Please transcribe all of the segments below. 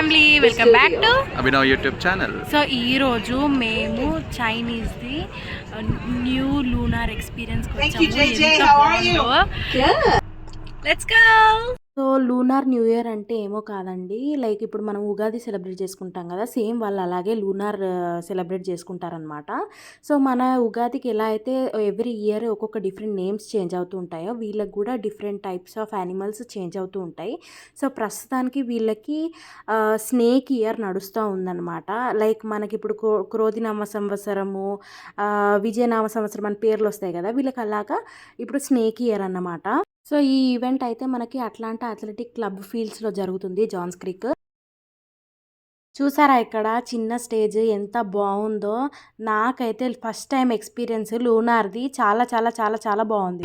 Family, welcome back to Abhinav YouTube channel. So ఈ రోజు మేము Chinese the new lunar experience వచ్చాము. Let's go. So lunar new year అంటే ఏమో కాదండి, లైక్ ఇప్పుడు మనం ఉగాది సెలబ్రేట్ చేసుకుంటాం కదా, సేమ్ వాళ్ళు అలాగే లూనార్ సెలబ్రేట్ చేసుకుంటారనమాట. సో మన ఉగాదికి ఎలా అయితే ఎవ్రీ ఇయర్ ఒక్కొక్క డిఫరెంట్ నేమ్స్ చేంజ్ అవుతూ ఉంటాయో, వీళ్ళకి కూడా different types of animals change అవుతూ ఉంటాయి. సో ప్రస్తుతానికి వీళ్ళకి స్నేక్ ఇయర్ నడుస్తూ ఉందన్నమాట. లైక్ మనకి ఇప్పుడు క్రోధినామ సంవత్సరము, విజయనామ సంవత్సరం అని పేర్లు వస్తాయి కదా, వీళ్ళకి అలాగా ఇప్పుడు స్నేక్ ఇయర్ అన్నమాట. సో ఈ ఈవెంట్ అయితే మనకి అట్లాంటా అథ్లెటిక్ క్లబ్ ఫీల్డ్స్లో జరుగుతుంది, జాన్స్ క్రీక్. చూసారా ఇక్కడ చిన్న స్టేజ్ ఎంత బాగుందో. నాకైతే ఫస్ట్ టైం ఎక్స్పీరియన్స్ లూనార్ది, చాలా చాలా చాలా చాలా బాగుంది.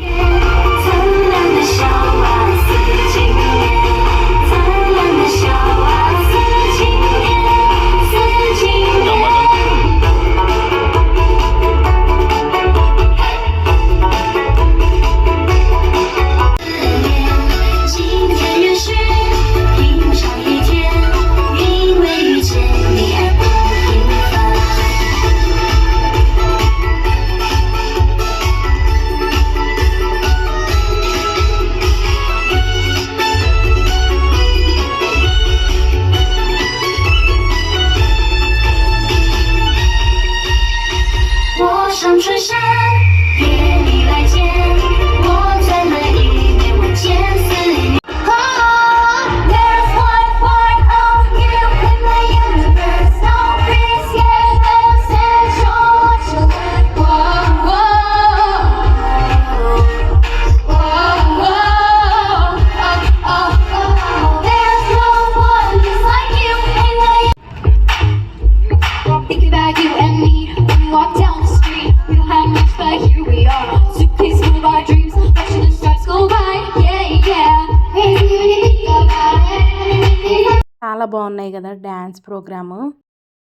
చాలా బాగున్నాయి కదా డ్యాన్స్ ప్రోగ్రాము.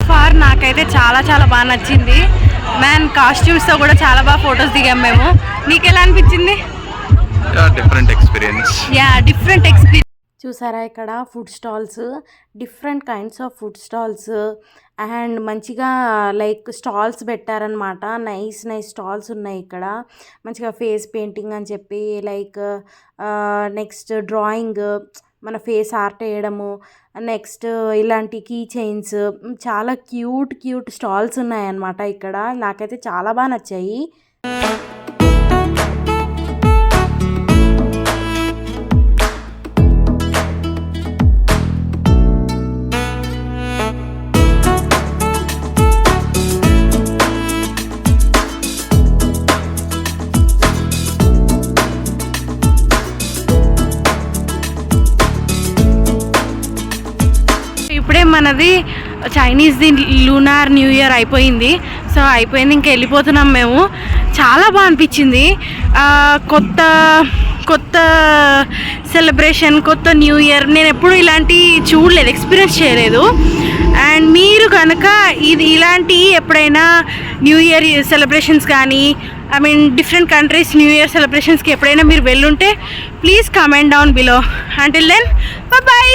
ఫార్ నాకైతే చాలా చాలా బాగా నచ్చింది. మ్యాన్ కాస్ట్యూమ్స్తో కూడా చాలా బాగా ఫొటోస్ దిగాం మేము. నీకు ఎలా అనిపించింది? Different experience. చూసారా ఇక్కడ food stalls, different kinds of food stalls, and మంచిగా లైక్ స్టాల్స్ పెట్టారనమాట. నైస్ స్టాల్స్ ఉన్నాయి ఇక్కడ. మంచిగా ఫేస్ పెయింటింగ్ అని చెప్పి, లైక్ నెక్స్ట్ డ్రాయింగ్, మన ఫేస్ ఆర్ట్ వేయడము, నెక్స్ట్ ఇలాంటి కీ చైన్స్, చాలా క్యూట్ స్టాల్స్ ఉన్నాయన్నమాట ఇక్కడ. నాకైతే చాలా బాగా నచ్చాయి. ఇప్పుడే మనది చైనీస్ది లూనార్ న్యూ ఇయర్ అయిపోయింది. సో అయిపోయింది, ఇంకా వెళ్ళిపోతున్నాం మేము. చాలా బాగా అనిపించింది. కొత్త సెలబ్రేషన్, కొత్త న్యూ ఇయర్. నేను ఎప్పుడు ఇలాంటి చూడలేదు, ఎక్స్పీరియన్స్ చేయలేదు. అండ్ మీరు కనుక ఇలాంటి ఎప్పుడైనా న్యూ ఇయర్ సెలబ్రేషన్స్ కానీ, I mean different countries new year సెలబ్రేషన్స్కి ఎప్పుడైనా మీరు వెళ్ళుంటే please comment down below. Until then bye.